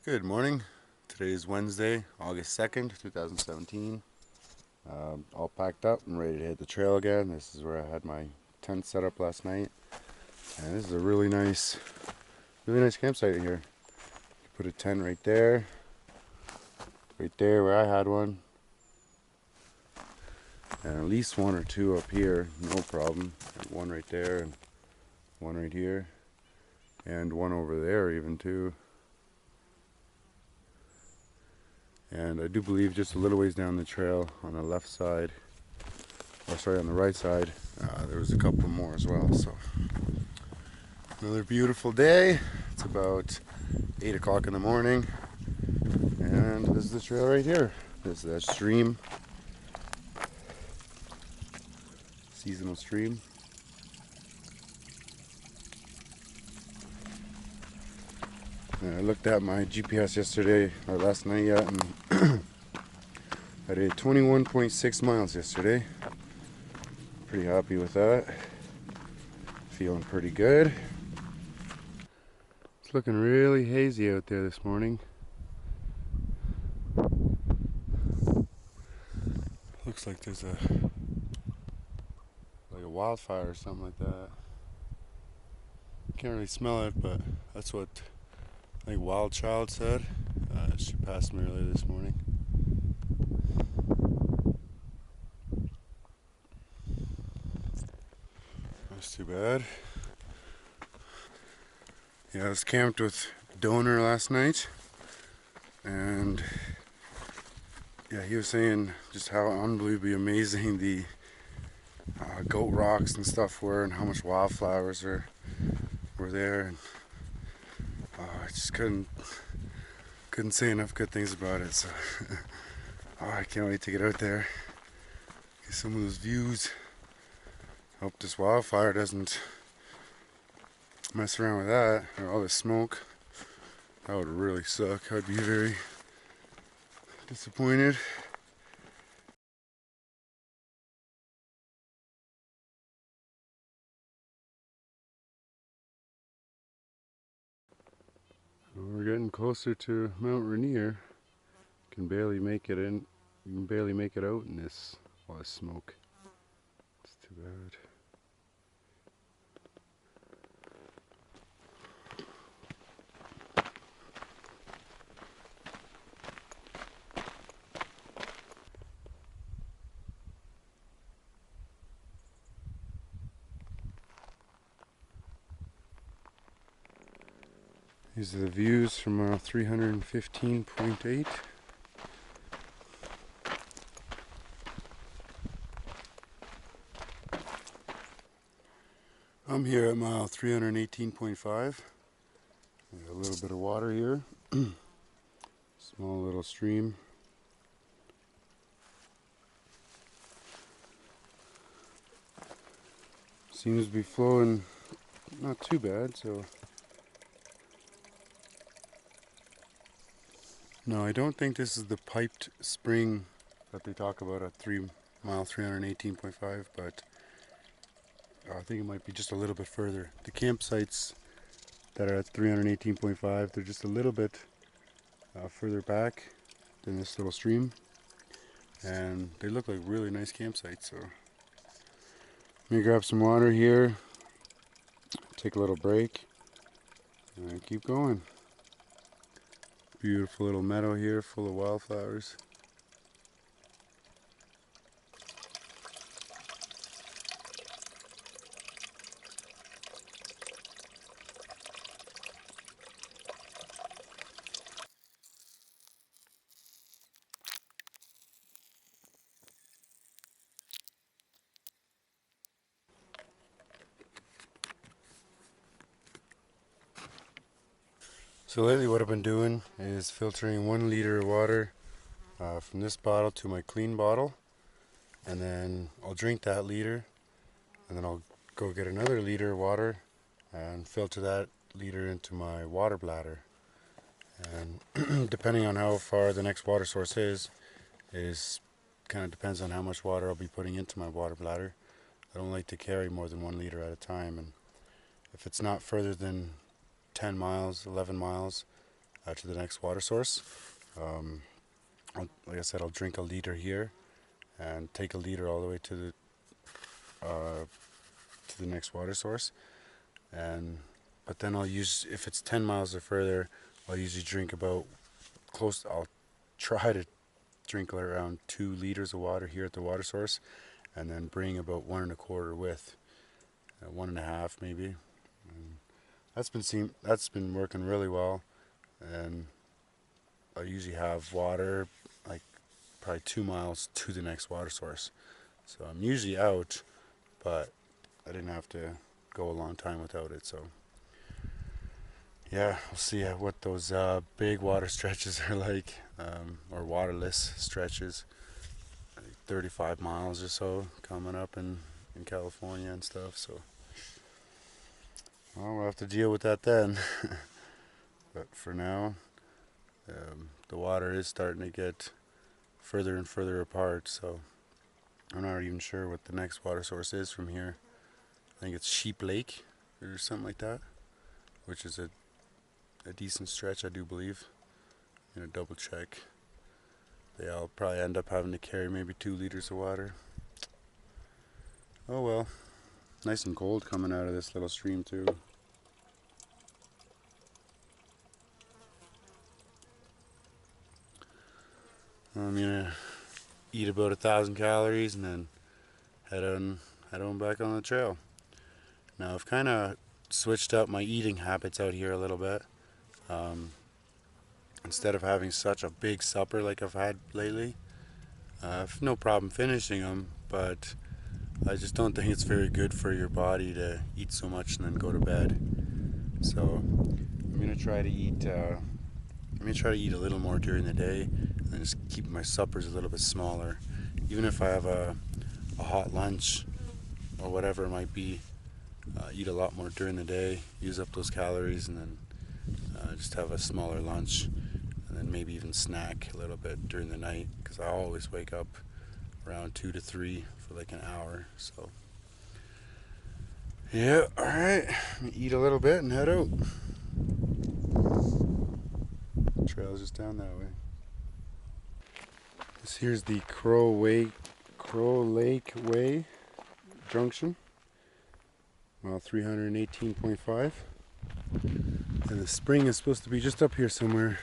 Good morning. Today is Wednesday, August 2nd, 2017. All packed up and ready to hit the trail again. This is where I had my tent set up last night. And this is a really nice campsite here. You put a tent right there where I had one. And at least one or two up here, no problem. One right there and one right here. And one over there even too. And I do believe just a little ways down the trail on the left side, on the right side, there was a couple more as well. So another beautiful day. It's about 8 o'clock in the morning, and this is the trail right here. This is that stream, seasonal stream. And I looked at my GPS yesterday, or last night yet, and I did 21.6 miles yesterday. Pretty happy with that. Feeling pretty good. It's looking really hazy out there this morning. Looks like there's a wildfire or something like that. Can't really smell it, but that's what I think Wild Child said. She passed me earlier this morning. That's too bad. Yeah, I was camped with Donor last night, and yeah, he was saying just how unbelievably amazing the goat rocks and stuff were, and how much wildflowers were there. And I just couldn't say enough good things about it. So I can't wait to get out there, get some of those views. Hope this wildfire doesn't mess around with that, or all the smoke. That would really suck. I'd be very disappointed. We're getting closer to Mount Rainier. Can barely make it in. You can barely make it out in this all this smoke. It's too bad. These are the views from 315.8. I'm here at mile 318.5. A little bit of water here. Small little stream. Seems to be flowing not too bad, so no, I don't think this is the piped spring that they talk about at mile 318.5, but I think it might be just a little bit further. The campsites that are at 318.5, they're just a little bit further back than this little stream, and they look like really nice campsites. So let me grab some water here, take a little break, and keep going. Beautiful little meadow here full of wildflowers. So lately what I've been doing is filtering 1 liter of water from this bottle to my clean bottle, and then I'll drink that liter, and then I'll go get another liter of water and filter that liter into my water bladder. And depending on how far the next water source is kind of depends on how much water I'll be putting into my water bladder. I don't like to carry more than 1 liter at a time, and if it's not further than 10 miles, 11 miles, to the next water source. Like I said, I'll drink a liter here and take a liter all the way to the next water source. But then I'll use, if it's 10 miles or further, I'll usually drink about I'll try to drink around 2 liters of water here at the water source, and then bring about 1.25 with, 1.5 maybe. And that's been working really well, and I usually have water like probably 2 miles to the next water source. So I'm usually out, but I didn't have to go a long time without it. So yeah, we'll see what those big water stretches are like, or waterless stretches, like 35 miles or so coming up in California and stuff. So well, we'll have to deal with that then. But for now, the water is starting to get further and further apart, so I'm not even sure what the next water source is from here. I think it's Sheep Lake or something like that, which is a decent stretch, I do believe. I'm gonna double check. I'll probably end up having to carry maybe 2 liters of water. Oh well. Nice and cold coming out of this little stream too. I'm gonna eat about 1,000 calories and then head on back on the trail. Now I've kind of switched up my eating habits out here a little bit. Instead of having such a big supper like I've had lately, I've no problem finishing them, but I just don't think it's very good for your body to eat so much and then go to bed. So I'm gonna try to eat a little more during the day, and just keep my suppers a little bit smaller. Even if I have a hot lunch or whatever it might be, eat a lot more during the day, use up those calories, and then just have a smaller lunch, and then maybe even snack a little bit during the night, because I always wake up around 2 to 3 for like an hour. So yeah, alright, eat a little bit and head out. The trail's just down that way. This here's the Crow Lake Way junction, mile 318.5, and the spring is supposed to be just up here somewhere.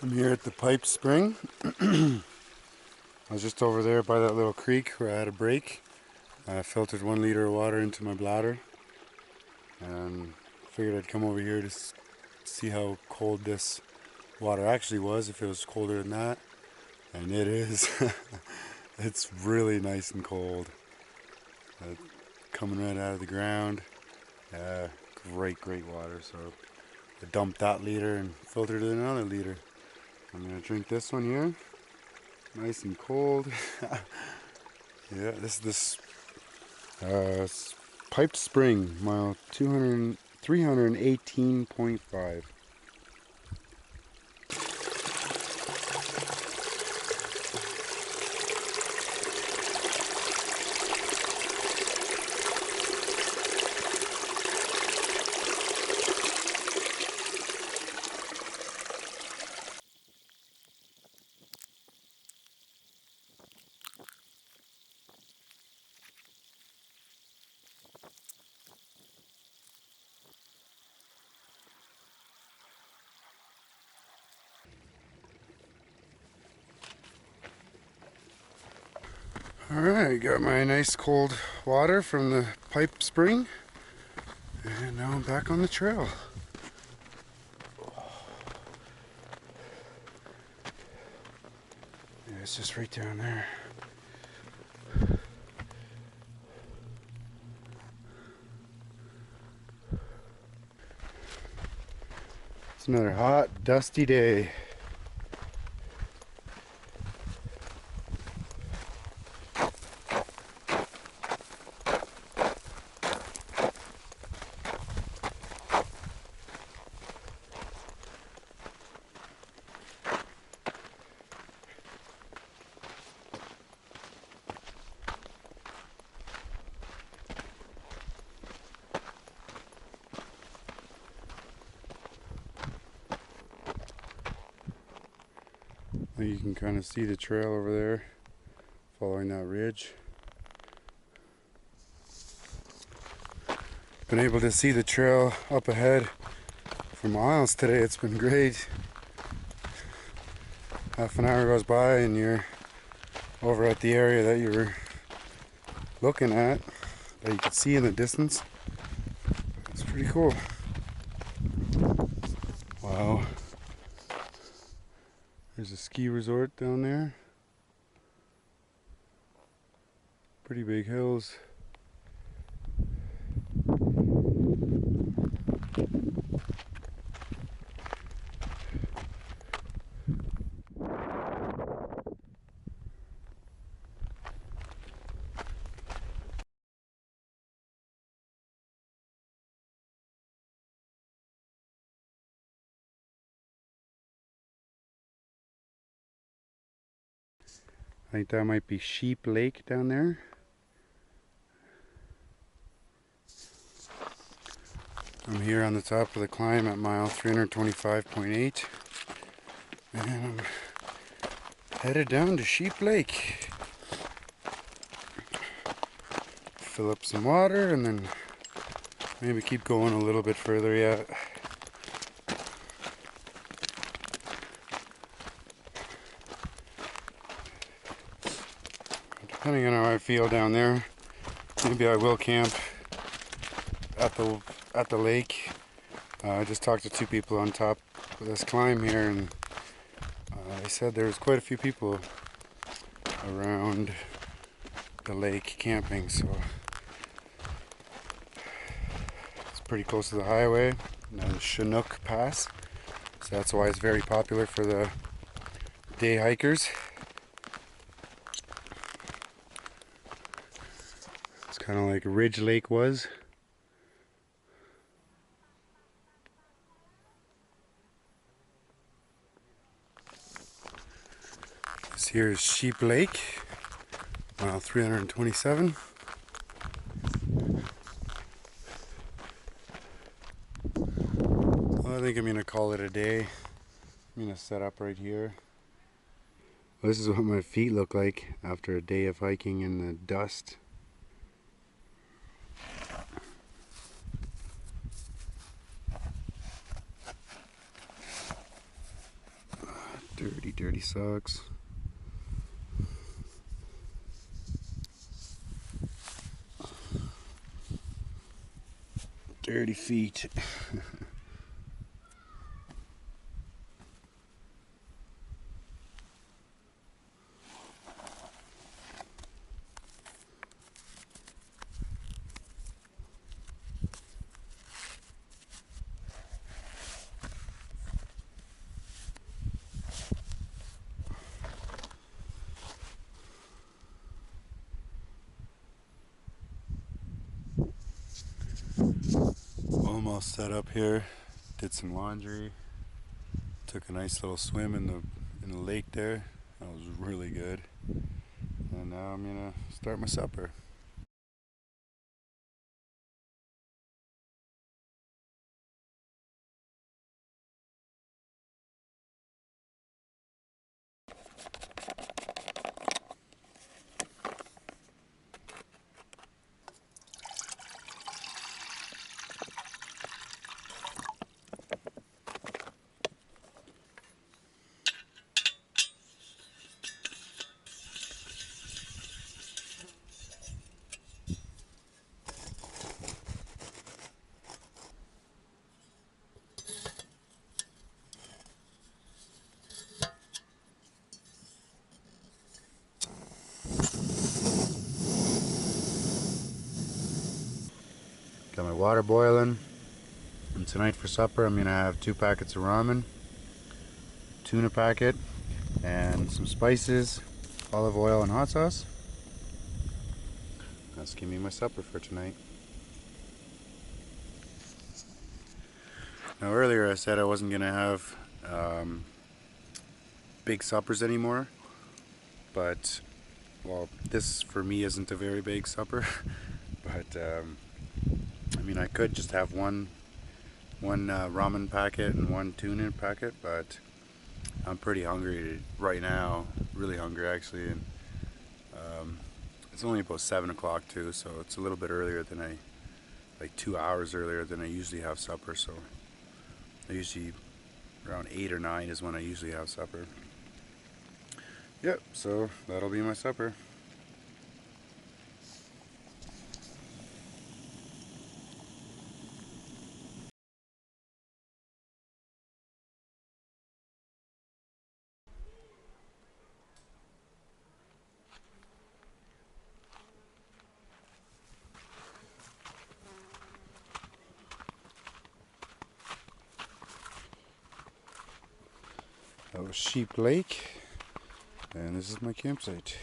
I'm here at the Pipe Spring. I was just over there by that little creek where I had a break. I filtered 1 liter of water into my bladder and figured I'd come over here to see how cold this water actually was, if it was colder than that. And it is. It's really nice and cold. Coming right out of the ground. Great water. So I dumped that liter and filtered it another liter. I'm gonna drink this one here, nice and cold. Yeah, this is Piped Spring, mile 318.5. Alright, got my nice cold water from the Pipe Spring, and now I'm back on the trail. Yeah, it's just right down there. It's another hot, dusty day. You can kind of see the trail over there, following that ridge. Been able to see the trail up ahead for miles today. It's been great. Half an hour goes by and you're over at the area that you were looking at, that you could see in the distance. It's pretty cool. Wow. There's a ski resort down there. Pretty big hills. I think that might be Sheep Lake down there. I'm here on the top of the climb at mile 325.8, and I'm headed down to Sheep Lake. Fill up some water and then maybe keep going a little bit further yet. Depending on how I feel down there, maybe I will camp at the lake. I just talked to two people on top of this climb here, and they said there was quite a few people around the lake camping, so it's pretty close to the highway, the Chinook Pass, so that's why it's very popular for the day hikers. It's kind of like Ridge Lake was. This here is Sheep Lake, mile 327. Well, I think I'm going to call it a day. I'm going to set up right here. Well, this is what my feet look like after a day of hiking in the dust. Dirty, dirty socks. Dirty feet. Almost set up here. Did some laundry. Took a nice little swim in the lake there. That was really good. And now I'm gonna start my supper. Got my water boiling, and tonight for supper I'm gonna have 2 packets of ramen, tuna packet, and some spices, olive oil and hot sauce. That's gonna be my supper for tonight. Now earlier I said I wasn't gonna have big suppers anymore, but well, this for me isn't a very big supper, but I mean, I could just have one ramen packet and one tuna packet, but I'm pretty hungry right now, really hungry actually, and it's only about 7 o'clock too, so it's a little bit earlier than like 2 hours earlier than I usually have supper. So I usually, around 8 or 9 is when I usually have supper. Yep, so that'll be my supper. That was Sheep Lake, and this is my campsite.